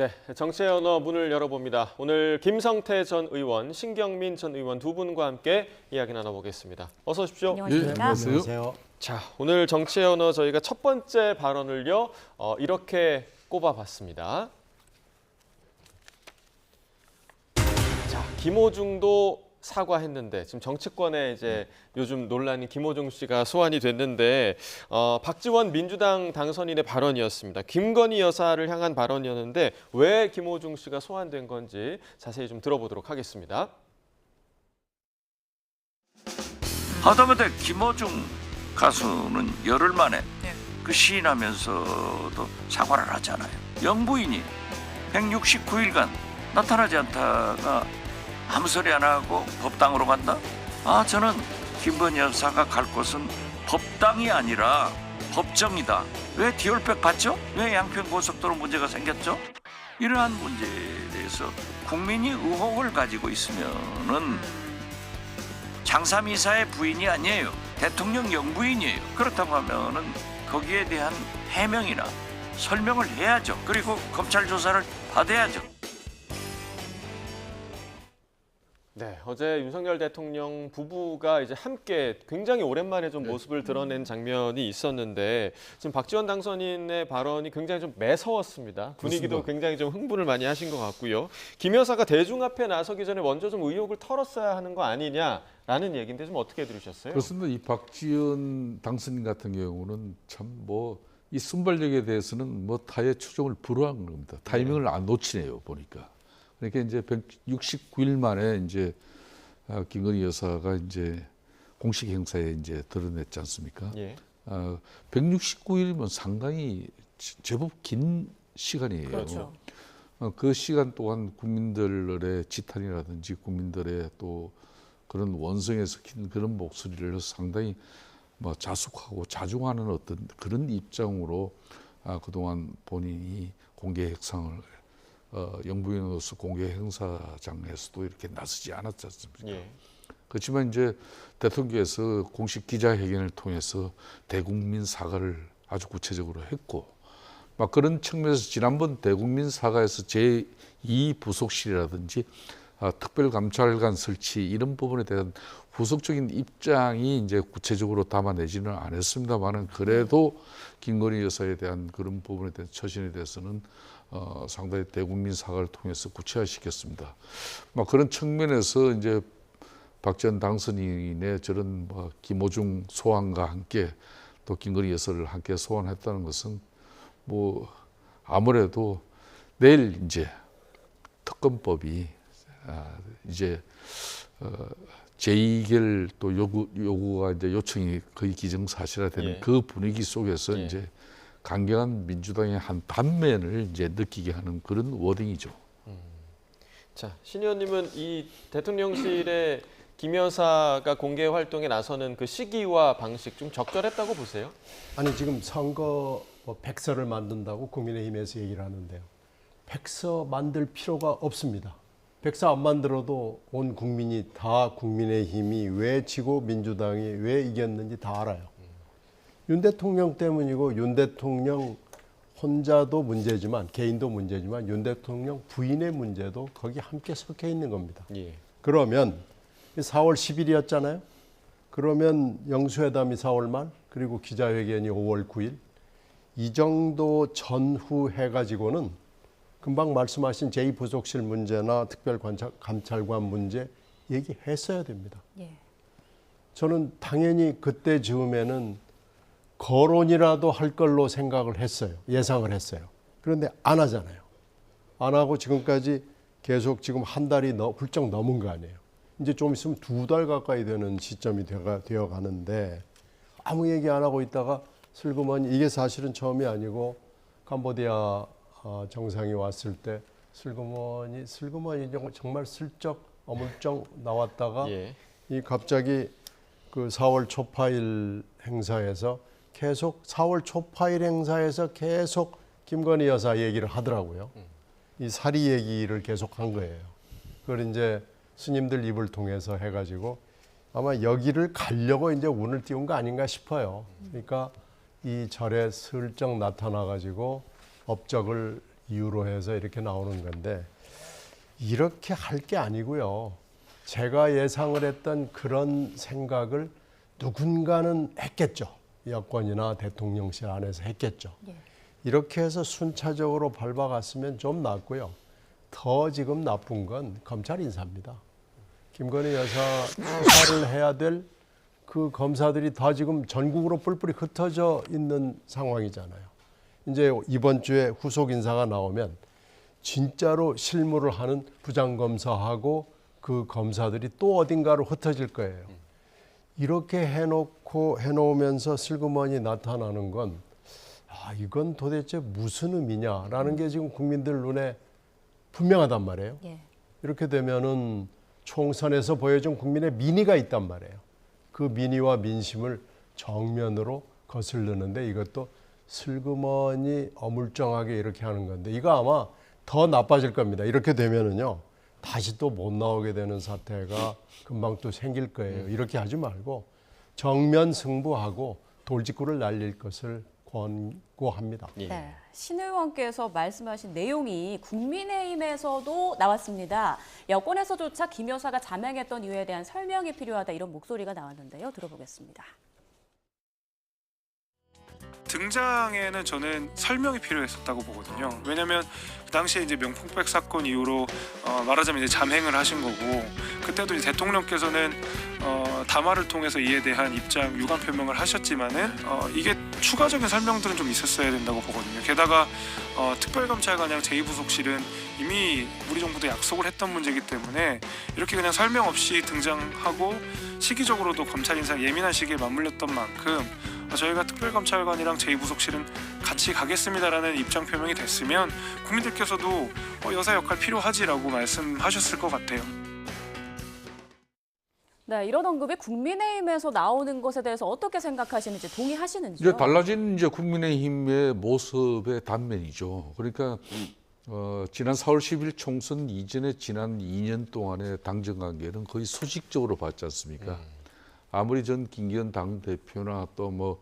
네, 정치의 언어 문을 열어봅니다. 오늘 김성태 전 의원, 신경민 전 의원 두 분과 함께 이야기 나눠보겠습니다. 어서 오십시오. 안녕하십니까? 예, 안녕하세요. 자, 오늘 정치의 언어 저희가 첫 번째 발언을요, 이렇게 꼽아봤습니다. 자, 김호중도 사과했는데 지금 정치권에 이제 요즘 논란이 김호중 씨가 소환이 됐는데 박지원 민주당 당선인의 발언이었습니다. 김건희 여사를 향한 발언이었는데 왜 김호중 씨가 소환된 건지 자세히 좀 들어보도록 하겠습니다. 하다못해 김호중 가수는 열흘 만에 그 시인하면서도 사과를 하잖아요. 영부인이 169일간 나타나지 않다가 아무 소리 안 하고 법당으로 간다? 저는 김건희 여사가 갈 곳은 법당이 아니라 법정이다. 왜 디올백 봤죠? 왜 양평고속도로 문제가 생겼죠? 이러한 문제에 대해서 국민이 의혹을 가지고 있으면은 장삼이사의 부인이 아니에요. 대통령 영부인이에요. 그렇다고 하면은 거기에 대한 해명이나 설명을 해야죠. 그리고 검찰 조사를 받아야죠. 네, 어제 윤석열 대통령 부부가 이제 함께 굉장히 오랜만에 좀 모습을 드러낸 장면이 있었는데 지금 박지원 당선인의 발언이 굉장히 좀 매서웠습니다. 분위기도 그렇습니다. 굉장히 좀 흥분을 많이 하신 것 같고요. 김 여사가 대중 앞에 나서기 전에 먼저 좀 의혹을 털었어야 하는 거 아니냐라는 얘기인데 좀 어떻게 들으셨어요? 그렇습니다. 이 박지원 당선인 같은 경우는 참 이 순발력에 대해서는 타의 추종을 불허한 겁니다. 타이밍을 안 놓치네요, 보니까. 그러니까 이제 169일 만에 이제 김건희 여사가 이제 공식 행사에 이제 드러냈지 않습니까? 예. 169일이면 상당히 제법 긴 시간이에요. 그렇죠. 그 시간 동안 국민들의 지탄이라든지 국민들의 또 그런 원성에 섞인 그런 목소리를 상당히 자숙하고 자중하는 어떤 그런 입장으로 그동안 본인이 공개 행상을 영부인으로서 공개 행사장에서도 이렇게 나서지 않았지 않습니까? 예. 그렇지만 이제 대통령께서 공식 기자회견을 통해서 대국민 사과를 아주 구체적으로 했고, 그런 측면에서 지난번 대국민 사과에서 제2 부속실이라든지 특별감찰관 설치 이런 부분에 대한 후속적인 입장이 이제 구체적으로 담아내지는 않았습니다만은 그래도 김건희 여사에 대한 그런 부분에 대한 처신에 대해서는 상당히 대국민 사과를 통해서 구체화시켰습니다. 그런 측면에서 이제 박지원 당선인의 저런 김호중 소환과 함께 또 김건희 여사를 함께 소환했다는 것은 아무래도 내일 이제 특검법이 이제 제2결 또 요구가 이제 요청이 거의 기정사실화되는 그 분위기 속에서 이제 강경한 민주당의 한 단면을 이제 느끼게 하는 그런 워딩이죠. 자, 신 의원님은 이 대통령실의 김 여사가 공개 활동에 나서는 그 시기와 방식 좀 적절했다고 보세요? 아니 지금 선거 백서를 만든다고 국민의힘에서 얘기를 하는데요. 백서 만들 필요가 없습니다. 백서 안 만들어도 온 국민이 다 국민의힘이 왜 지고 민주당이 왜 이겼는지 다 알아요. 윤 대통령 때문이고 윤 대통령 혼자도 문제지만 개인도 문제지만 윤 대통령 부인의 문제도 거기 함께 섞여 있는 겁니다. 예. 그러면 4월 10일이었잖아요. 그러면 영수회담이 4월 말 그리고 기자회견이 5월 9일 이 정도 전후 해가지고는 금방 말씀하신 제2부속실 문제나 특별감찰관 문제 얘기했어야 됩니다. 예. 저는 당연히 그때 즈음에는 거론이라도 할 걸로 생각을 했어요. 예상을 했어요. 그런데 안 하잖아요. 안 하고 지금까지 계속 지금 한 달이 훌쩍 넘은 거 아니에요. 이제 좀 있으면 2달 가까이 되는 시점이 되어 가는데 아무 얘기 안 하고 있다가 슬그머니 이게 사실은 처음이 아니고 캄보디아 정상이 왔을 때 슬그머니 정말 슬쩍 어물쩍 나왔다가 이 갑자기 그 4월 초파일 행사에서 계속 4월 초파일 행사에서 계속 김건희 여사 얘기를 하더라고요. 이 사리 얘기를 계속 한 거예요. 그걸 이제 스님들 입을 통해서 해가지고 아마 여기를 가려고 이제 운을 띄운 거 아닌가 싶어요. 그러니까 이 절에 슬쩍 나타나가지고 업적을 이유로 해서 이렇게 나오는 건데 이렇게 할 게 아니고요. 제가 예상을 했던 그런 생각을 누군가는 했겠죠. 여권이나 대통령실 안에서 했겠죠. 예. 이렇게 해서 순차적으로 밟아갔으면 좀 낫고요. 더 지금 나쁜 건 검찰 인사입니다. 김건희 여사 수사를 해야 될 그 검사들이 다 지금 전국으로 뿔뿔이 흩어져 있는 상황이잖아요. 이제 이번 주에 후속 인사가 나오면 진짜로 실무를 하는 부장검사하고 그 검사들이 또 어딘가로 흩어질 거예요. 이렇게 해놓으면서 슬그머니 나타나는 건 이건 도대체 무슨 의미냐라는 게 지금 국민들 눈에 분명하단 말이에요. 예. 이렇게 되면은 총선에서 보여준 국민의 민의가 있단 말이에요. 그 민의와 민심을 정면으로 거슬르는데 이것도 슬그머니 어물쩡하게 이렇게 하는 건데 이거 아마 더 나빠질 겁니다. 이렇게 되면은요 다시 또 못 나오게 되는 사태가 금방 또 생길 거예요. 이렇게 하지 말고 정면 승부하고 돌직구를 날릴 것을 권고합니다. 예. 네, 신 의원께서 말씀하신 내용이 국민의힘에서도 나왔습니다. 여권에서조차 김 여사가 자명했던 이유에 대한 설명이 필요하다 이런 목소리가 나왔는데요. 들어보겠습니다. 등장에는 저는 설명이 필요했었다고 보거든요. 왜냐하면 그 당시에 이제 명품백 사건 이후로 말하자면 이제 잠행을 하신 거고 그때도 이제 대통령께서는 담화를 통해서 이에 대한 입장 유감 표명을 하셨지만은 이게 추가적인 설명들은 좀 있었어야 된다고 보거든요. 게다가 특별검찰관이랑 제2부속실은 이미 우리 정부도 약속을 했던 문제이기 때문에 이렇게 그냥 설명 없이 등장하고 시기적으로도 검찰 인사 예민한 시기에 맞물렸던 만큼 저희가 특별검찰관이랑 제2부속실은 같이 가겠습니다라는 입장 표명이 됐으면 국민들께서도 여사 역할 필요하지라고 말씀하셨을 것 같아요. 네, 이런 언급이 국민의힘에서 나오는 것에 대해서 어떻게 생각하시는지 동의하시는지요? 이제 달라진 이제 국민의힘의 모습의 단면이죠. 그러니까 지난 4월 10일 총선 이전에 지난 2년 동안의 당정 관계는 거의 수직적으로 봤지 않습니까? 아무리 전 김기현 당대표나 또 뭐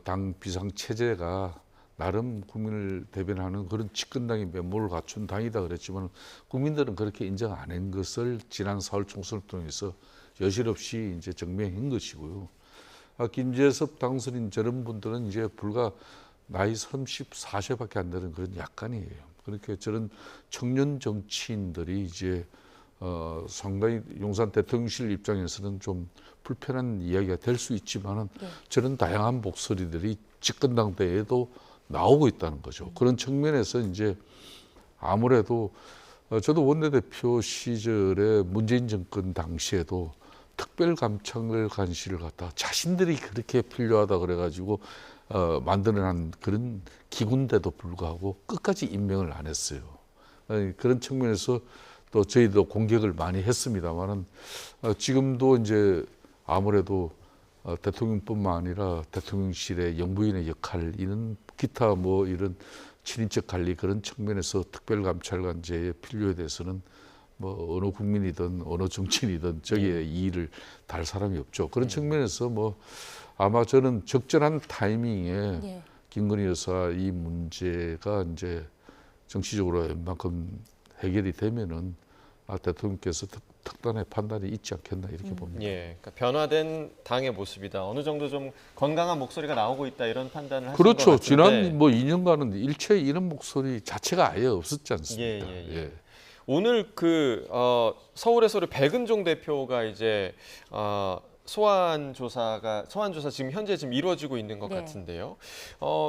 당 비상 체제가 나름 국민을 대변하는 그런 집권당의 면모를 갖춘 당이다 그랬지만 국민들은 그렇게 인정 안 한 것을 지난 4월 총선을 통해서 여실없이 이제 증명한 것이고요. 김재섭 당선인 저런 분들은 이제 불과 나이 34세밖에 안 되는 그런 약간이에요. 그렇게 저런 청년 정치인들이 이제 상당히 용산 대통령실 입장에서는 좀 불편한 이야기가 될 수 있지만은 저런 다양한 목소리들이 집권당 내에도 나오고 있다는 거죠. 그런 측면에서 이제 아무래도 저도 원내대표 시절에 문재인 정권 당시에도 특별감찰관실을 갖다 자신들이 그렇게 필요하다 그래가지고 만들어낸 그런 기구인데도 불구하고 끝까지 임명을 안 했어요. 그런 측면에서 또 저희도 공격을 많이 했습니다만은 지금도 이제 아무래도 대통령뿐만 아니라 대통령실의 영부인의 역할, 이런 기타 뭐 이런 친인척 관리 그런 측면에서 특별감찰관제의 필요에 대해서는 뭐 어느 국민이든 어느 정치인이든 저기에 이의를 달 사람이 없죠. 그런 측면에서 뭐 아마 저는 적절한 타이밍에 김건희 여사 이 문제가 이제 정치적으로 웬만큼 해결이 되면은 대통령께서 특단의 판단이 있지 않겠나 이렇게 봅니다. 예, 그러니까 변화된 당의 모습이다. 어느 정도 좀 건강한 목소리가 나오고 있다 이런 판단을 하신 것 그렇죠. 같은데. 지난 뭐 2년간은 일체 이런 목소리 자체가 아예 없었지 않습니까? 예. 오늘 그 서울에서 백은종 대표가 이제 소환 조사 지금 현재 지금 이루어지고 있는 것 같은데요.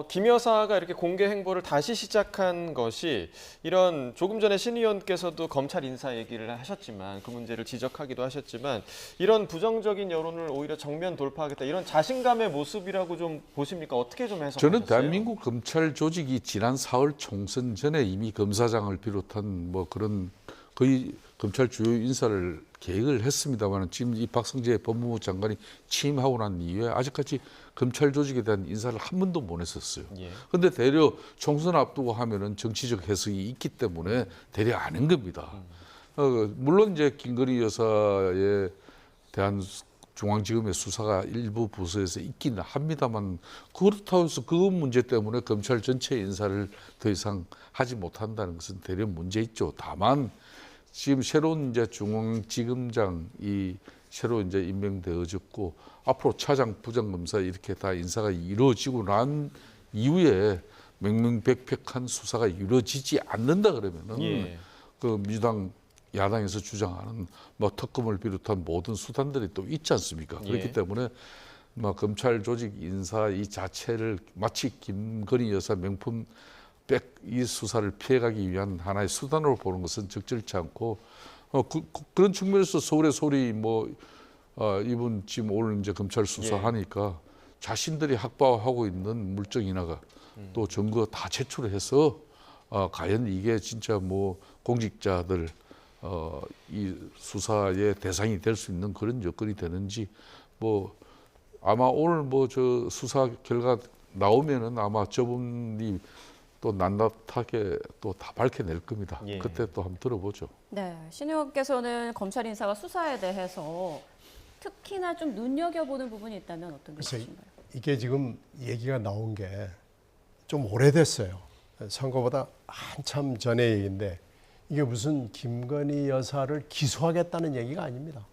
김 여사가 이렇게 공개 행보를 다시 시작한 것이 이런 조금 전에 신 의원께서도 검찰 인사 얘기를 하셨지만 그 문제를 지적하기도 하셨지만 이런 부정적인 여론을 오히려 정면 돌파하겠다 이런 자신감의 모습이라고 좀 보십니까? 어떻게 좀 해석하셨어요? 저는 대한민국 검찰 조직이 지난 4월 총선 전에 이미 검사장을 비롯한 뭐 그런 거의 검찰 주요 인사를 계획을 했습니다만 지금 이 박성재 법무부 장관이 취임하고 난 이후에 아직까지 검찰 조직에 대한 인사를 한 번도 못 했었어요. 그런데 대려 총선 앞두고 하면은 정치적 해석이 있기 때문에 대려 안 한 겁니다. 물론 이제 김건희 여사에 대한 중앙지검의 수사가 일부 부서에서 있기는 합니다만 그렇다고 해서 그 문제 때문에 검찰 전체 인사를 더 이상 하지 못한다는 것은 대려 문제 있죠. 다만 지금 새로운 이제 중앙지검장이 새로 이제 임명되어졌고 앞으로 차장, 부장검사 이렇게 다 인사가 이루어지고 난 이후에 명명백백한 수사가 이루어지지 않는다 그러면은 예. 그 민주당 야당에서 주장하는 뭐 특검을 비롯한 모든 수단들이 또 있지 않습니까? 그렇기 예. 때문에 뭐 검찰 조직 인사 이 자체를 마치 김건희 여사 명품 백 이 수사를 피해가기 위한 하나의 수단으로 보는 것은 적절치 않고 그런 측면에서 서울의 소리 뭐 이분 지금 오늘 이제 검찰 수사하니까 자신들이 확보하고 있는 물증이나가 또 증거 다 제출해서 과연 이게 진짜 뭐 공직자들 이 수사의 대상이 될 수 있는 그런 여건이 되는지 뭐 아마 오늘 뭐 저 수사 결과 나오면은 아마 저분이 또 낱낱하게 또 다 밝혀낼 겁니다. 예. 그때 또 한번 들어보죠. 네, 신 의원께서는 검찰 인사가 수사에 대해서 특히나 좀 눈여겨보는 부분이 있다면 어떤 게 글쎄, 있으신가요? 이게 지금 얘기가 나온 게 좀 오래됐어요. 선거보다 한참 전의 얘기인데 이게 무슨 김건희 여사를 기소하겠다는 얘기가 아닙니다.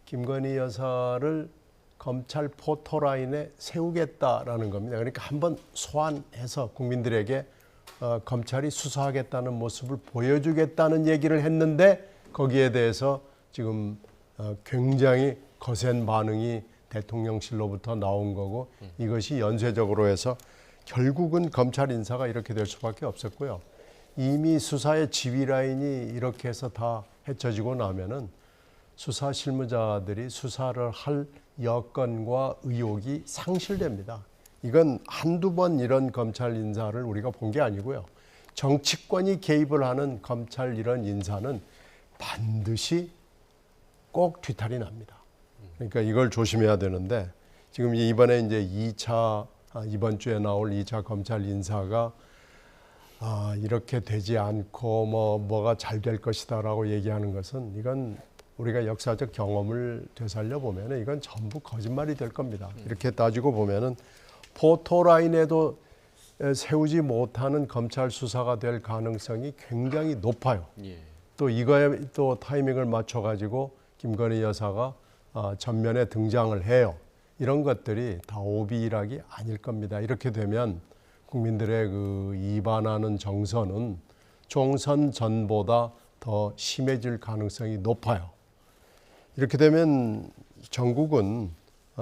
김건희 여사를 검찰 포토라인에 세우겠다라는 겁니다. 그러니까 한번 소환해서 국민들에게 검찰이 수사하겠다는 모습을 보여주겠다는 얘기를 했는데 거기에 대해서 지금 굉장히 거센 반응이 대통령실로부터 나온 거고 이것이 연쇄적으로 해서 결국은 검찰 인사가 이렇게 될 수밖에 없었고요. 이미 수사의 지휘 라인이 이렇게 해서 다 헤쳐지고 나면은 수사 실무자들이 수사를 할 여건과 의욕이 상실됩니다. 이건 한두 번 이런 검찰 인사를 우리가 본 게 아니고요. 정치권이 개입을 하는 검찰 이런 인사는 반드시 꼭 뒤탈이 납니다. 그러니까 이걸 조심해야 되는데 지금 이번에 이제 2차 이번 주에 나올 2차 검찰 인사가 이렇게 되지 않고 뭐가 잘 될 것이다라고 얘기하는 것은 이건 우리가 역사적 경험을 되살려 보면은 이건 전부 거짓말이 될 겁니다. 이렇게 따지고 보면은 포토라인에도 세우지 못하는 검찰 수사가 될 가능성이 굉장히 높아요. 예. 또 이거에 또 타이밍을 맞춰 가지고 김건희 여사가 전면에 등장을 해요. 이런 것들이 다 오비락이 아닐 겁니다. 이렇게 되면 국민들의 그 이반하는 정서는 총선 전보다 더 심해질 가능성이 높아요. 이렇게 되면 전국은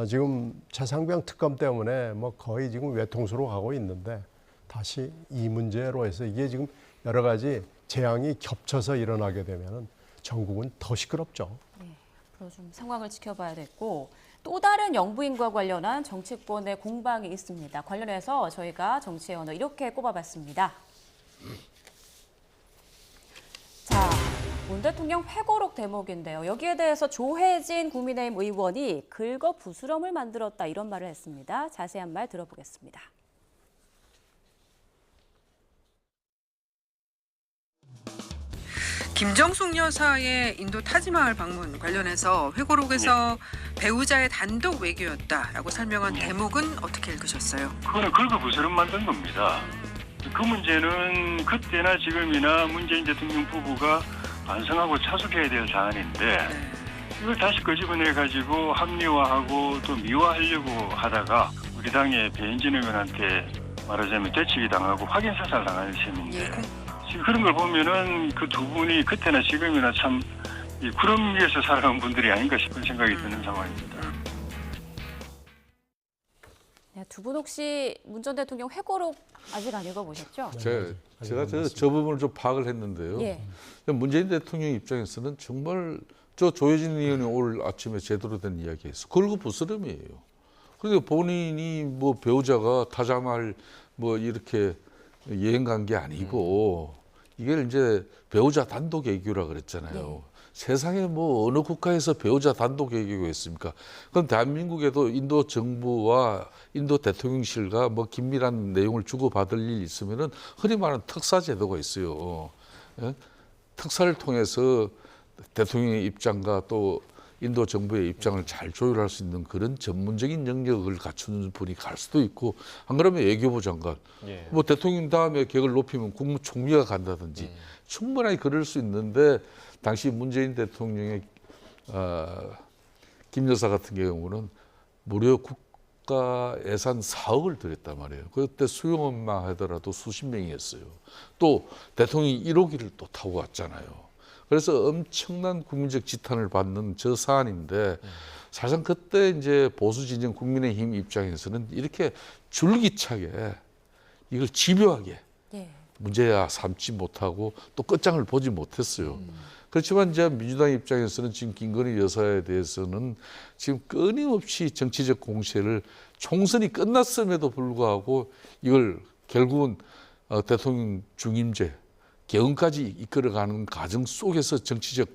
지금 최상병 특검 때문에 뭐 거의 지금 외통수로 가고 있는데 다시 이 문제로 해서 이게 지금 여러 가지 재앙이 겹쳐서 일어나게 되면 전국은 더 시끄럽죠. 네, 앞으로 좀 상황을 지켜봐야겠고 또 다른 영부인과 관련한 정치권의 공방이 있습니다. 관련해서 저희가 정치의 언어 이렇게 꼽아봤습니다. 자, 문 대통령 회고록 대목인데요. 여기에 대해서 조혜진 국민의힘 의원이 긁어부스럼을 만들었다 이런 말을 했습니다. 자세한 말 들어보겠습니다. 김정숙 여사의 인도 타지마을 방문 관련해서 회고록에서 배우자의 단독 외교였다라고 설명한 대목은 어떻게 읽으셨어요? 그거는 긁어부스럼 만든 겁니다. 그 문제는 그때나 지금이나 문재인 대통령 부부가 반성하고 차숙해야 될 사안인데 이걸 다시 끄집어내가지고 합리화하고 또 미화하려고 하다가 우리 당의 배현진 의원한테 말하자면 되치기 당하고 확인 사살 당하는 셈인데 지금 그런 걸 보면은 그 두 분이 그때나 지금이나 참 이 구름 위에서 살아온 분들이 아닌가 싶은 생각이 드는 상황입니다. 네, 두 분 혹시 문 전 대통령 회고록 아직 안 읽어보셨죠? 제가 저 부분을 좀 파악을 했는데요. 예. 문재인 대통령 입장에서는 정말 저 조혜진 의원이 오늘 아침에 제대로 된 이야기했어. 긁어부스럼이에요. 그러니까 본인이 뭐 배우자가 타자말 뭐 이렇게 여행 간 게 아니고 이게 이제 배우자 단독 외교라 그랬잖아요. 세상에 뭐 어느 국가에서 배우자 단독 외교가 있습니까? 그럼 대한민국에도 인도 정부와 인도 대통령실과 뭐 긴밀한 내용을 주고받을 일이 있으면은 흔히 말하는 특사 제도가 있어요. 예? 특사를 통해서 대통령의 입장과 또 인도 정부의 입장을 잘 조율할 수 있는 그런 전문적인 영역을 갖추는 분이 갈 수도 있고, 안 그러면 외교부 장관, 예. 뭐 대통령 다음에 격을 높이면 국무총리가 간다든지 충분히 그럴 수 있는데, 당시 문재인 대통령의 김 여사 같은 경우는 무려 국가 예산 4억을 들였단 말이에요. 그때 수용업만 하더라도 수십 명이었어요. 또 대통령이 1호기를 또 타고 왔잖아요. 그래서 엄청난 국민적 지탄을 받는 저 사안인데, 사실상 그때 이제 보수 진영 국민의힘 입장에서는 이렇게 줄기차게 이걸 집요하게 예. 문제야 삼지 못하고 또 끝장을 보지 못했어요. 그렇지만 이제 민주당 입장에서는 지금 김건희 여사에 대해서는 지금 끊임없이 정치적 공세를, 총선이 끝났음에도 불구하고 이걸 결국은 대통령 중임제 개헌까지 이끌어가는 과정 속에서 정치적,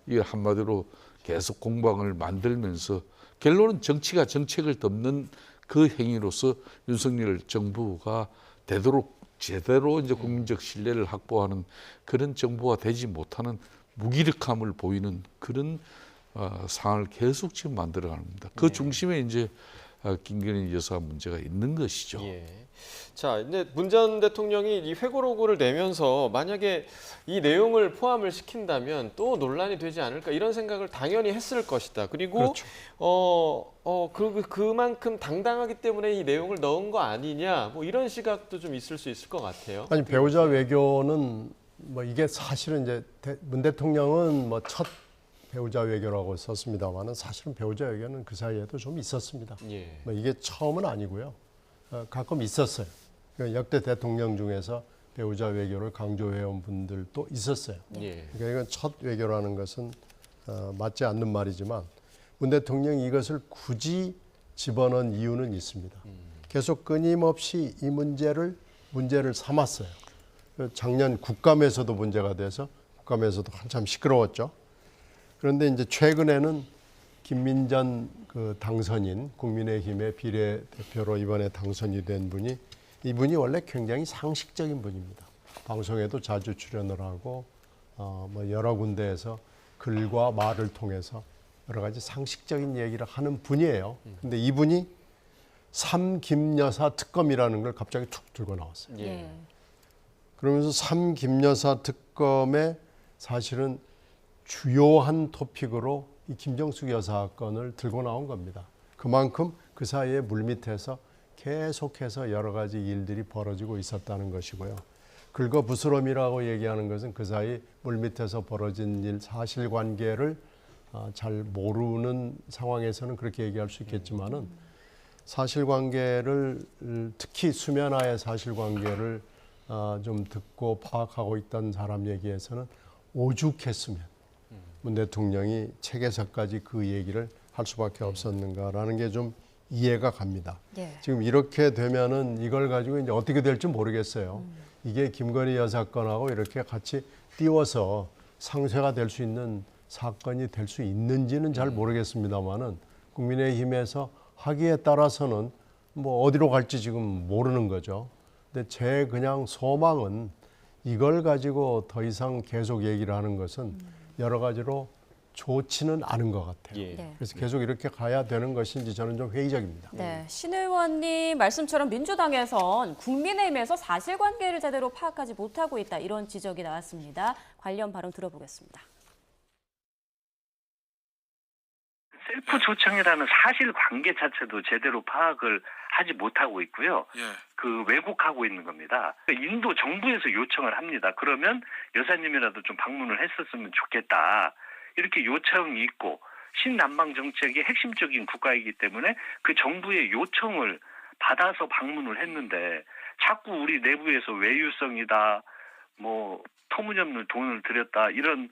이 한마디로 계속 공방을 만들면서 결론은 정치가 정책을 덮는 그 행위로서 윤석열 정부가 되도록 제대로 이제 국민적 신뢰를 확보하는 그런 정부가 되지 못하는 무기력함을 보이는 그런 상황을 계속 지금 만들어가는 겁니다. 그 중심에 이제 김건희 여사 문제가 있는 것이죠. 예. 자, 이제 문 전 대통령이 이 회고록을 내면서 만약에 이 내용을 포함을 시킨다면 또 논란이 되지 않을까 이런 생각을 당연히 했을 것이다. 그리고 그렇죠. 그만큼 당당하기 때문에 이 내용을 넣은 거 아니냐, 뭐 이런 시각도 좀 있을 수 있을 것 같아요. 아니, 배우자 외교는 뭐 이게 사실은 이제 문 대통령은 뭐 첫 배우자 외교라고 썼습니다만은 사실은 배우자 외교는 그 사이에도 좀 있었습니다. 예. 뭐 이게 처음은 아니고요. 가끔 있었어요. 역대 대통령 중에서 배우자 외교를 강조해온 분들도 있었어요. 예. 그러니까 이건 첫 외교라는 것은 맞지 않는 말이지만 문 대통령이 이것을 굳이 집어넣은 이유는 있습니다. 계속 끊임없이 이 문제를 삼았어요. 작년 국감에서도 문제가 돼서 국감에서도 한참 시끄러웠죠. 그런데 이제 최근에는 김민전 그 당선인 국민의힘의 비례대표로 이번에 당선이 된 분이, 이분이 원래 굉장히 상식적인 분입니다. 방송에도 자주 출연을 하고 뭐 여러 군데에서 글과 말을 통해서 여러 가지 상식적인 얘기를 하는 분이에요. 근데 이분이 삼김여사 특검이라는 걸 갑자기 툭 들고 나왔어요. 예. 그러면서 삼김여사 특검에 사실은 주요한 토픽으로 이 김정숙 여사 건을 들고 나온 겁니다. 그만큼 그 사이에 물밑에서 계속해서 여러 가지 일들이 벌어지고 있었다는 것이고요. 긁어부스럼이라고 얘기하는 것은 그 사이 물밑에서 벌어진 일, 사실관계를 잘 모르는 상황에서는 그렇게 얘기할 수 있겠지만은 사실관계를, 특히 수면하의 사실관계를 좀 듣고 파악하고 있던 사람 얘기에서는 오죽했으면 문 대통령이 책에서까지 그 얘기를 할 수밖에 없었는가라는 게 좀 이해가 갑니다. 예. 지금 이렇게 되면은 이걸 가지고 이제 어떻게 될지 모르겠어요. 이게 김건희 여사 건하고 이렇게 같이 띄워서 상쇄가 될 수 있는 사건이 될 수 있는지는 잘 모르겠습니다만은 국민의힘에서 하기에 따라서는 뭐 어디로 갈지 지금 모르는 거죠. 근데 제 그냥 소망은 이걸 가지고 더 이상 계속 얘기를 하는 것은 여러 가지로 좋지는 않은 것 같아요. 예. 네. 그래서 계속 이렇게 가야 되는 것인지 저는 좀 회의적입니다. 네, 신 의원님 말씀처럼 민주당에선 국민의힘에서 사실관계를 제대로 파악하지 못하고 있다 이런 지적이 나왔습니다. 관련 발언 들어보겠습니다. 셀프 초청이라는 사실관계 자체도 제대로 파악을 하지 못하고 있고요. 예. 그 왜곡하고 있는 겁니다. 인도 정부에서 요청을 합니다. 그러면 여사님이라도 좀 방문을 했었으면 좋겠다. 이렇게 요청이 있고 신남방 정책의 핵심적인 국가이기 때문에 그 정부의 요청을 받아서 방문을 했는데 자꾸 우리 내부에서 외유성이다, 뭐 터무니없는 돈을 들였다 이런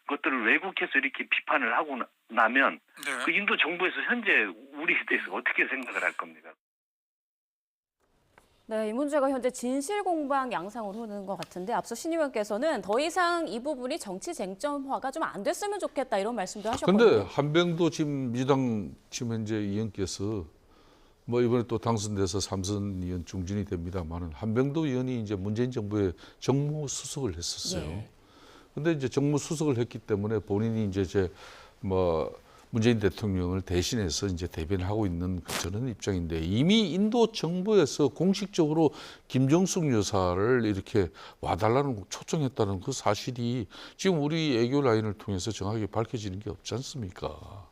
것들을 왜곡해서 이렇게 비판을 하고 나면 네. 그 인도 정부에서 현재 우리에 대해서 어떻게 생각을 할 겁니까? 네, 이 문제가 현재 진실 공방 양상으로 흐르는 것 같은데 앞서 신 의원께서는 더 이상 이 부분이 정치 쟁점화가 좀 안 됐으면 좋겠다 이런 말씀도 하셨거든요. 근데 한병도 지금 민주당 지금 현재 의원께서 뭐 이번에 또 당선돼서 3선 의원 중진이 됩니다만은 한병도 의원이 이제 문재인 정부의 정무수석을 했었어요. 예. 근데 이제 정무수석을 했기 때문에 본인이 이제 뭐 문재인 대통령을 대신해서 이제 대변하고 있는 저는 입장인데 이미 인도 정부에서 공식적으로 김정숙 여사를 이렇게 와달라는 초청했다는 그 사실이 지금 우리 애교 라인을 통해서 정확하게 밝혀지는 게 없지 않습니까?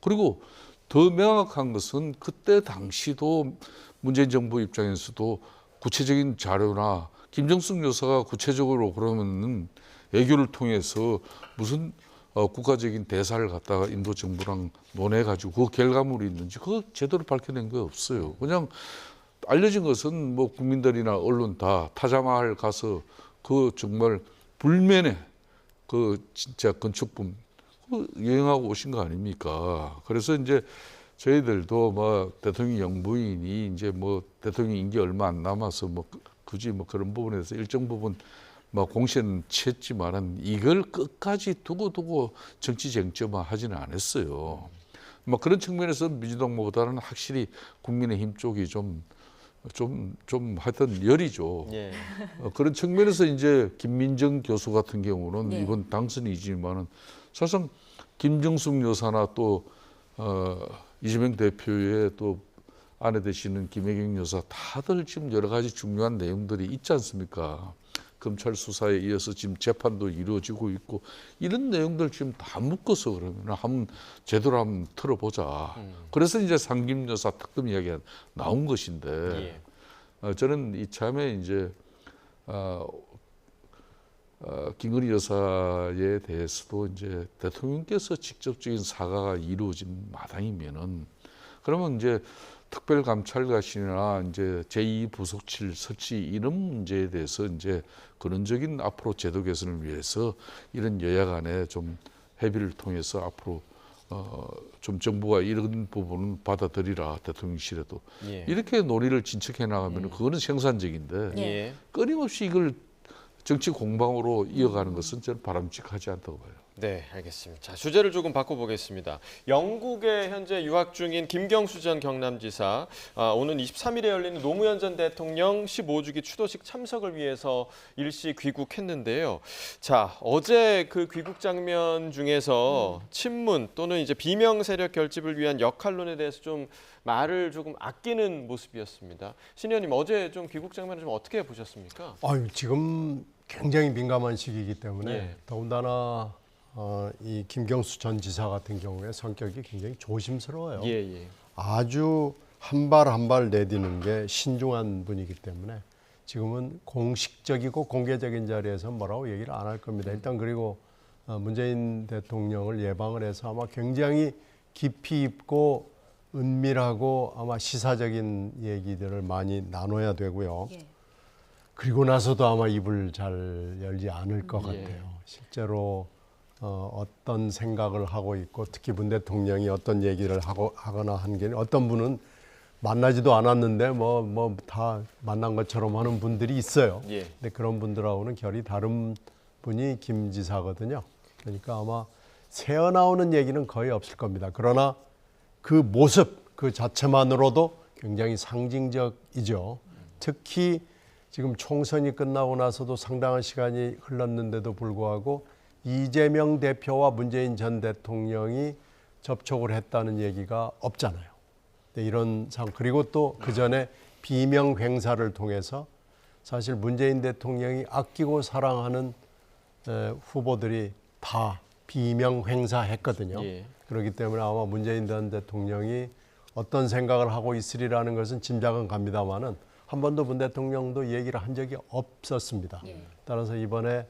그리고 더 명확한 것은 그때 당시도 문재인 정부 입장에서도 구체적인 자료나 김정숙 여사가 구체적으로 그러면은 애교를 통해서 무슨 국가적인 대사를 갖다가 인도 정부랑 논해가지고 그 결과물이 있는지 그거 제대로 밝혀낸 게 없어요. 그냥 알려진 것은 뭐 국민들이나 언론 다 타자마할 가서 그 정말 불면의 그 진짜 건축품 그 여행하고 오신 거 아닙니까? 그래서 이제 저희들도 뭐 대통령 영부인이 이제 뭐 대통령 임기 얼마 안 남아서 뭐 굳이 뭐 그런 부분에서 일정 부분 뭐 공세는 취했지만은 이걸 끝까지 두고 정치 쟁점화 하지는 않았어요. 뭐 그런 측면에서 민주당보다는 확실히 국민의힘 쪽이 좀 하여튼 열이죠. 예. 그런 측면에서 이제 김민정 교수 같은 경우는 네. 이번 당선이지만은 사실상 김정숙 여사나 또 이재명 대표의 또 아내 되시는 김혜경 여사 다들 지금 여러 가지 중요한 내용들이 있지 않습니까? 검찰 수사에 이어서 지금 재판도 이루어지고 있고 이런 내용들 지금 다 묶어서 그러면 한번 제대로 한번 틀어보자. 그래서 이제 상김 여사 특검 이야기가 나온 것인데 저는 이참에 이제 김건희 여사에 대해서도 이제 대통령께서 직접적인 사과가 이루어진 마당이면은 그러면 이제 특별감찰관이나 이제 제2부속실 설치 이런 문제에 대해서 이제 근원적인 앞으로 제도 개선을 위해서 이런 여야 간에 좀 협의를 통해서 앞으로 좀 정부가 이런 부분은 받아들이라 대통령실에도 예. 이렇게 논의를 진척해 나가면 그거는 생산적인데 예. 끊임없이 이걸 정치 공방으로 이어가는 것은 저는 바람직하지 않다고 봐요. 네, 알겠습니다. 자, 주제를 조금 바꿔보겠습니다. 영국에 현재 유학 중인 김경수 전 경남지사, 오는 23일에 열리는 노무현 전 대통령 15주기 추도식 참석을 위해서 일시 귀국했는데요. 자, 어제 그 귀국 장면 중에서 친문 또는 이제 비명 세력 결집을 위한 역할론에 대해서 좀 말을 조금 아끼는 모습이었습니다. 신 의원님, 어제 좀 귀국 장면을 좀 어떻게 보셨습니까? 아유, 지금 굉장히 민감한 시기이기 때문에 예. 더군다나 이 김경수 전 지사 같은 경우에 성격이 굉장히 조심스러워요. 예. 아주 한 발 한 발 내디는 게 신중한 분이기 때문에 지금은 공식적이고 공개적인 자리에서 뭐라고 얘기를 안 할 겁니다. 일단 그리고 문재인 대통령을 예방을 해서 아마 굉장히 깊이 있고 은밀하고 아마 시사적인 얘기들을 많이 나눠야 되고요. 예. 그리고 나서도 아마 입을 잘 열지 않을 것 예. 같아요. 실제로 어떤 생각을 하고 있고 특히 문 대통령이 어떤 얘기를 하거나 한 게 어떤 분은 만나지도 않았는데 뭐 다 만난 것처럼 하는 분들이 있어요. 예. 근데 그런 분들하고는 결이 다른 분이 김 지사거든요. 그러니까 아마 새어나오는 얘기는 거의 없을 겁니다. 그러나 그 모습 그 자체만으로도 굉장히 상징적이죠. 특히 지금 총선이 끝나고 나서도 상당한 시간이 흘렀는데도 불구하고 이재명 대표와 문재인 전 대통령이 접촉을 했다는 얘기가 없잖아요. 이런 상황 그리고 또 그 전에 비명 행사를 통해서 사실 문재인 대통령이 아끼고 사랑하는 후보들이 다 비명 행사했거든요. 예. 그렇기 때문에 아마 문재인 전 대통령이 어떤 생각을 하고 있으리라는 것은 짐작은 갑니다만은 한 번도 문 대통령도 얘기를 한 적이 없었습니다. 따라서 이번에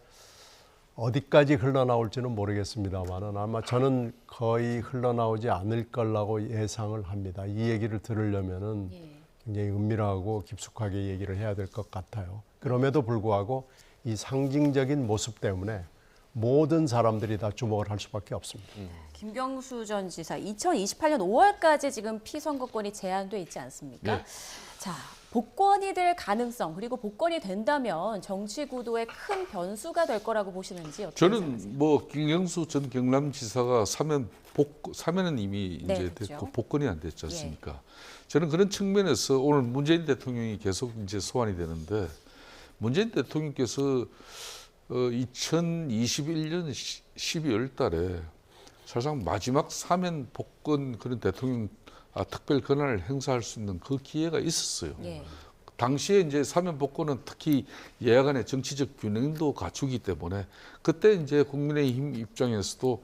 어디까지 흘러나올지는 모르겠습니다만은 아마 저는 거의 흘러나오지 않을 거라고 예상을 합니다. 이 얘기를 들으려면은 굉장히 은밀하고 깊숙하게 얘기를 해야 될 것 같아요. 그럼에도 불구하고 이 상징적인 모습 때문에 모든 사람들이 다 주목을 할 수밖에 없습니다. 김경수 전 지사 2028년 5월까지 지금 피선거권이 제한돼 있지 않습니까? 네. 자, 복권이 될 가능성 그리고 복권이 된다면 정치 구도에 큰 변수가 될 거라고 보시는지 어떻게 생각하세요? 저는 뭐 김경수 전 경남지사가 사면은 이미 네, 이제 그렇죠. 됐고 복권이 안 됐지 않습니까? 저는 그런 측면에서 오늘 문재인 대통령이 계속 이제 소환이 되는데 문재인 대통령께서 2021년 12월 달에 사실상 마지막 사면 복권 그런 대통령 특별 권한을 행사할 수 있는 그 기회가 있었어요. 예. 당시에 이제 사면 복권은 특히 여야 간의 정치적 균형도 갖추기 때문에 그때 이제 국민의힘 입장에서도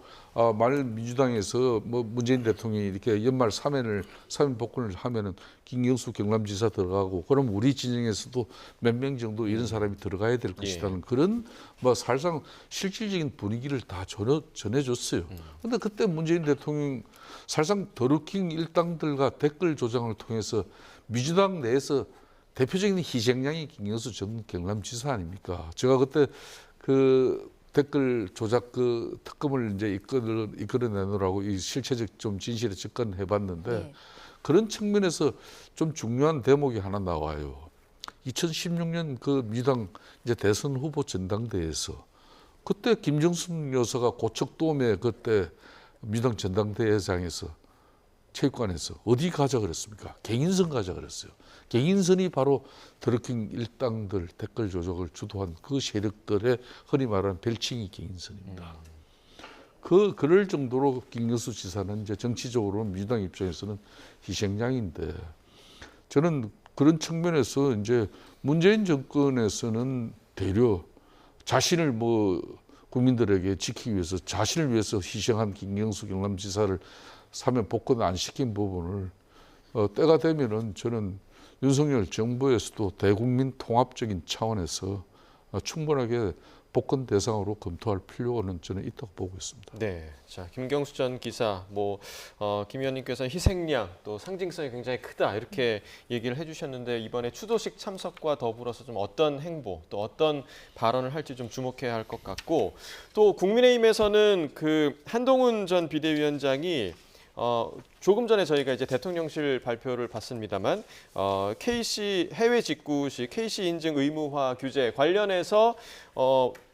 만일 민주당에서 뭐 문재인 대통령이 이렇게 연말 사면 복권을 하면은 김경수 경남지사 들어가고 그럼 우리 진영에서도 몇 명 정도 이런 사람이 들어가야 될 것이라는 그런 뭐 사실상 실질적인 분위기를 다 전해줬어요. 근데 그때 문재인 대통령 사실상 더루킹 일당들과 댓글 조장을 통해서 민주당 내에서 대표적인 희생양이 김경수 전 경남지사 아닙니까? 제가 그때 그 댓글 조작 그 특검을 이제 이끌어내느라고 이 실체적 좀 진실에 접근해봤는데 그런 측면에서 좀 중요한 대목이 하나 나와요. 2016년 그 민주당 이제 대선 후보 전당대회에서 그때 김정숙 여사가 고척돔에 그때 민주당 전당대회장에서 체육관에서 어디 가자 그랬습니까? 갱인선 가자 그랬어요. 갱인선이 바로 드루킹 일당들 댓글 조작을 주도한 그 세력들의 흔히 말하는 별칭이 갱인선입니다. 그럴 정도로 김경수 지사는 이제 정치적으로 민주당 입장에서는 희생양인데 저는 그런 측면에서 이제 문재인 정권에서는 되려 자신을 뭐 국민들에게 지키기 위해서 자신을 위해서 희생한 김경수 경남지사를 사면 복권 안 시킨 부분을 때가 되면은 저는 윤석열 정부에서도 대국민 통합적인 차원에서 충분하게 복권 대상으로 검토할 필요는 저는 있다고 보고 있습니다. 네, 자 김경수 전 기사, 김 의원님께서는 희생양 또 상징성이 굉장히 크다 이렇게 얘기를 해주셨는데 이번에 추도식 참석과 더불어서 좀 어떤 행보 또 어떤 발언을 할지 좀 주목해야 할 것 같고 또 국민의힘에서는 그 한동훈 전 비대위원장이 조금 전에 저희가 이제 대통령실 발표를 봤습니다만 KC 해외 직구시 KC 인증 의무화 규제 관련해서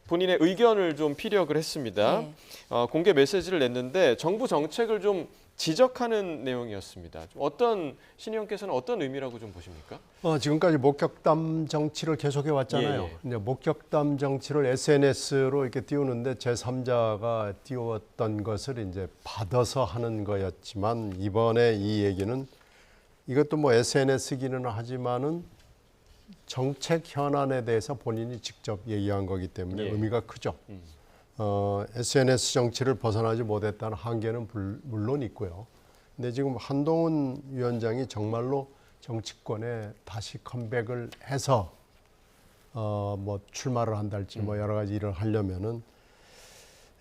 본인의 의견을 좀 피력을 했습니다. 네. 공개 메시지를 냈는데 정부 정책을 좀 지적하는 내용이었습니다. 신 의원께서는 어떤 의미라고 좀 보십니까? 지금까지 목격담 정치를 계속해 왔잖아요. 예. 이제 목격담 정치를 SNS로 이렇게 띄우는데 제3자가 띄웠던 것을 이제 받아서 하는 거였지만 이번에 이 얘기는 이것도 뭐 SNS기는 하지만은 정책 현안에 대해서 본인이 직접 얘기한 거기 때문에 예. 의미가 크죠. SNS 정치를 벗어나지 못했다는 한계는 물론 있고요. 근데 지금 한동훈 위원장이 정말로 정치권에 다시 컴백을 해서 뭐 출마를 한달지 뭐 여러 가지 일을 하려면은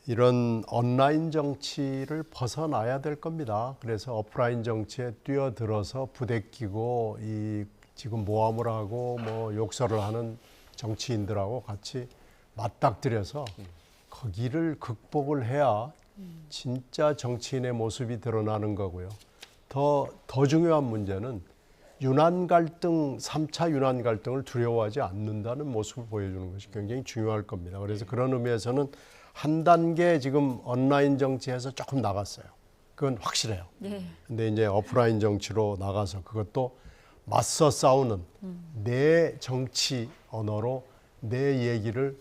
이런 온라인 정치를 벗어나야 될 겁니다. 그래서 오프라인 정치에 뛰어들어서 부대끼고 이 지금 모함을 하고 뭐 욕설을 하는 정치인들하고 같이 맞닥뜨려서 거기를 극복을 해야 진짜 정치인의 모습이 드러나는 거고요. 더 중요한 문제는 유난 갈등, 3차 유난 갈등을 두려워하지 않는다는 모습을 보여주는 것이 굉장히 중요할 겁니다. 그래서 그런 의미에서는 한 단계 지금 온라인 정치에서 조금 나갔어요. 그건 확실해요. 근데 이제 오프라인 정치로 나가서 그것도 맞서 싸우는 내 정치 언어로 내 얘기를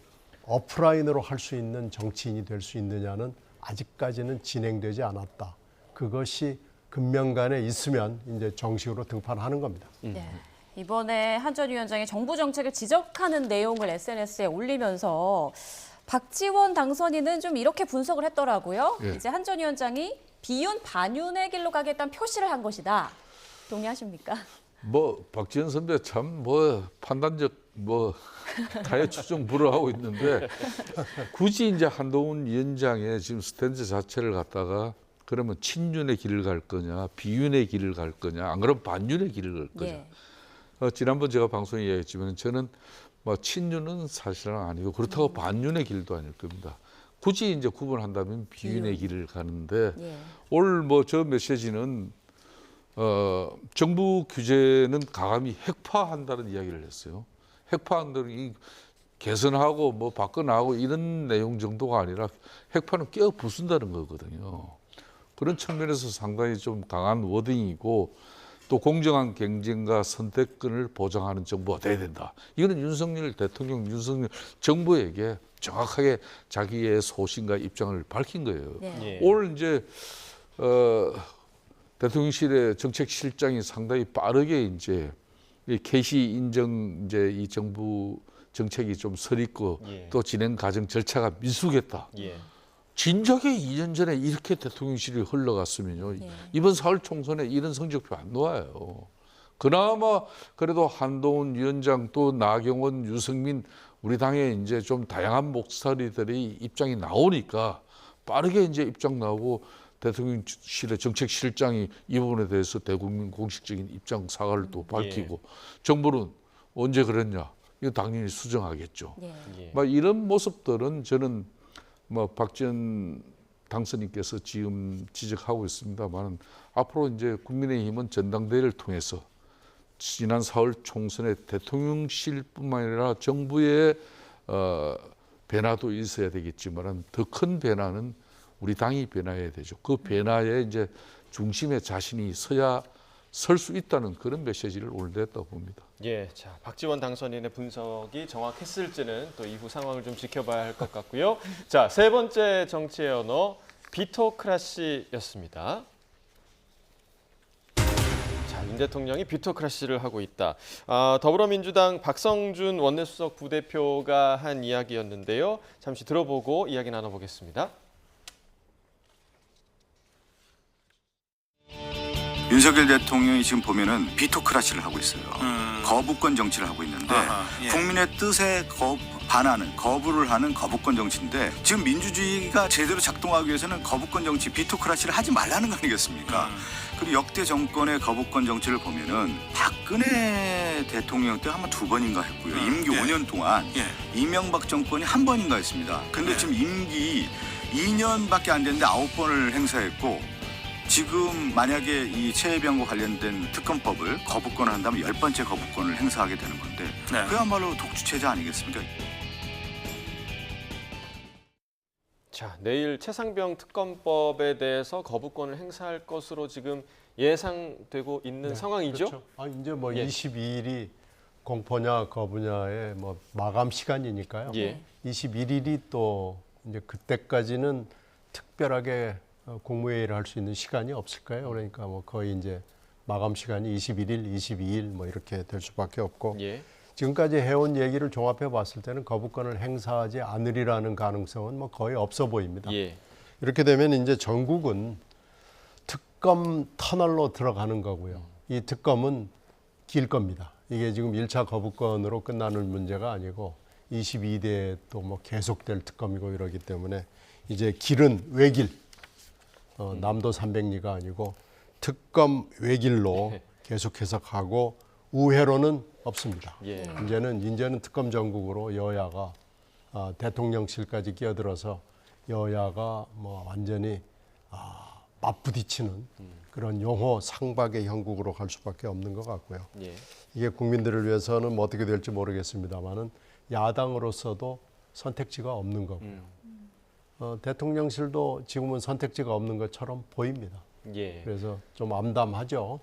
오프라인으로 할 수 있는 정치인이 될 수 있느냐는 아직까지는 진행되지 않았다. 그것이 금명간에 있으면 이제 정식으로 등판하는 겁니다. 네. 이번에 한 전 위원장이 정부 정책을 지적하는 내용을 SNS에 올리면서 박지원 당선인은 좀 이렇게 분석을 했더라고요. 예. 이제 한 전 위원장이 비윤 반윤의 길로 가겠다는 표시를 한 것이다. 동의하십니까? 박지원 선배 참 판단적 타의 추정 불허하고 있는데 굳이 이제 한동훈 위원장의 지금 스탠스 자체를 갖다가 그러면 친윤의 길을 갈 거냐, 비윤의 길을 갈 거냐, 안 그러면 반윤의 길을 갈 거냐. 예. 지난번 제가 방송에 이야기했지만 저는 친윤은 사실은 아니고 그렇다고 반윤의 길도 아닐 겁니다. 굳이 이제 구분한다면 비윤의 길을 가는데 예. 오늘 저 메시지는 정부 규제는 가감히 핵파한다는 이야기를 했어요. 핵파한다는 이 개선하고 바꿔나가고 이런 내용 정도가 아니라 핵파는 끼어 부순다는 거거든요. 그런 측면에서 상당히 좀 강한 워딩이고 또 공정한 경쟁과 선택권을 보장하는 정부가 돼야 된다. 이거는 윤석열 대통령, 윤석열 정부에게 정확하게 자기의 소신과 입장을 밝힌 거예요. 네. 예. 오늘 이제 대통령실의 정책실장이 상당히 빠르게 이제 이 KC 인정 이제 이 정부 정책이 좀 서있고 예. 또 진행 과정 절차가 미숙했다. 예. 진작에 2년 전에 이렇게 대통령실이 흘러갔으면요. 네. 이번 4월 총선에 이런 성적표 안 나와요. 그나마 그래도 한동훈 위원장 또 나경원, 유승민 우리 당에 이제 좀 다양한 목소리들이 입장이 나오니까 빠르게 이제 입장 나오고 대통령실의 정책실장이 이 부분에 대해서 대국민 공식적인 입장 사과를 또 밝히고 정부는 언제 그랬냐? 이거 당연히 수정하겠죠. 예. 예. 막 이런 모습들은 저는 뭐 박지원 당선인께서 지금 지적하고 있습니다만 앞으로 이제 국민의힘은 전당대회를 통해서 지난 4월 총선의 대통령실뿐만 아니라 정부의 변화도 있어야 되겠지만 더 큰 변화는 우리 당이 변화해야 되죠. 그 변화에 이제 중심에 자신이 서야 설 수 있다는 그런 메시지를 오늘 냈다고 봅니다. 예, 자 박지원 당선인의 분석이 정확했을지는 또 이후 상황을 좀 지켜봐야 할 것 같고요. 자, 세 번째 정치의 언어 비토크라시였습니다. 자, 윤 대통령이 비토크라시를 하고 있다. 더불어민주당 박성준 원내수석 부대표가 한 이야기였는데요. 잠시 들어보고 이야기 나눠보겠습니다. 윤석열 대통령이 지금 보면은 비토크라시를 하고 있어요. 거부권 정치를 하고 있는데 국민의 뜻에 반하는 거부를 하는 거부권 정치인데 지금 민주주의가 제대로 작동하기 위해서는 거부권 정치 비토크라시를 하지 말라는 거 아니겠습니까? 그리고 역대 정권의 거부권 정치를 보면은 박근혜 대통령 때 아마 2번인가 했고요. 임기 5년 동안 이명박 정권이 1번인가 했습니다. 근데 지금 임기 2년밖에 안 됐는데 9번을 행사했고 지금 만약에 이 최혜병과 관련된 특검법을 거부권을 한다면 10번째 거부권을 행사하게 되는 건데 그야말로 독주체제 아니겠습니까? 자, 내일 최상병 특검법에 대해서 거부권을 행사할 것으로 지금 예상되고 있는 상황이죠? 그렇죠. 이제 뭐 예. 22일이 공포냐 거부냐의 뭐 마감 시간이니까요. 예. 21일이 또 이제 그때까지는 특별하게 국무회의를 할 수 있는 시간이 없을까요? 그러니까 뭐 거의 이제 마감 시간이 21일, 22일 뭐 이렇게 될 수밖에 없고 예. 지금까지 해온 얘기를 종합해 봤을 때는 거부권을 행사하지 않으리라는 가능성은 뭐 거의 없어 보입니다. 예. 이렇게 되면 이제 전국은 특검 터널로 들어가는 거고요. 이 특검은 길 겁니다. 이게 지금 1차 거부권으로 끝나는 문제가 아니고 22대 또 뭐 계속될 특검이고 이러기 때문에 이제 길은 외길, 남도 300리가 아니고 특검 외길로 계속해서 가고 우회로는 없습니다. 예. 이제는 특검 전국으로 여야가 대통령실까지 끼어들어서 여야가 뭐 완전히 맞부딪히는 그런 용호 상박의 형국으로 갈 수밖에 없는 것 같고요. 예. 이게 국민들을 위해서는 뭐 어떻게 될지 모르겠습니다만은 야당으로서도 선택지가 없는 거고요. 대통령실도 지금은 선택지가 없는 것처럼 보입니다. 예. 그래서 좀 암담하죠.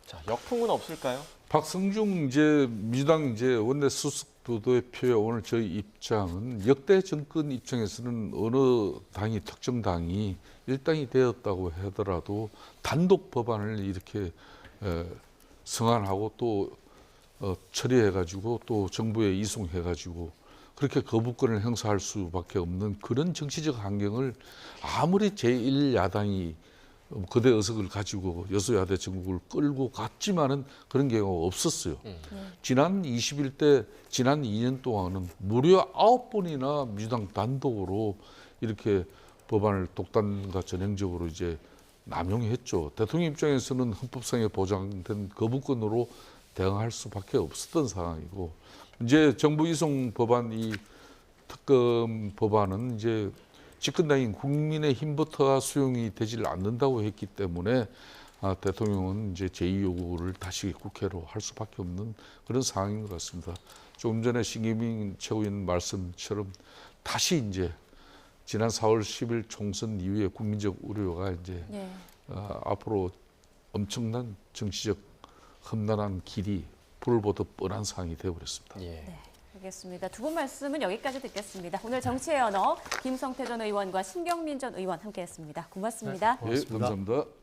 자, 역풍은 없을까요? 박성중 이제 민주당 이제 원내 수석 부대표의 오늘 저희 입장은 역대 정권 입장에서는 어느 당이 특정 당이 일당이 되었다고 하더라도 단독 법안을 이렇게 성안하고 또 처리해가지고 또 정부에 이송해가지고 그렇게 거부권을 행사할 수밖에 없는 그런 정치적 환경을 아무리 제1야당이 거대 의석을 가지고 여소야대 전국을 끌고 갔지만은 그런 경우가 없었어요. 지난 21대 지난 2년 동안은 무려 9번이나 민주당 단독으로 이렇게 법안을 독단과 전형적으로 이제 남용했죠. 대통령 입장에서는 헌법상에 보장된 거부권으로 대응할 수밖에 없었던 상황이고 이제 정부 이송 법안 이 특검 법안은 이제 집권당인 국민의힘부터 수용이 되질 않는다고 했기 때문에 대통령은 이제 제2요구를 다시 국회로 할 수밖에 없는 그런 상황인 것 같습니다. 조금 전에 신기민 최고위원 말씀처럼 다시 이제 지난 4월 10일 총선 이후에 국민적 우려가 이제 앞으로 엄청난 정치적 험난한 길이 불을 보듯 뻔한 상황이 되어버렸습니다. 예. 알겠습니다. 두 분 말씀은 여기까지 듣겠습니다. 오늘 정치의 언어 김성태 전 의원과 신경민 전 의원 함께했습니다. 고맙습니다. 예, 감사합니다.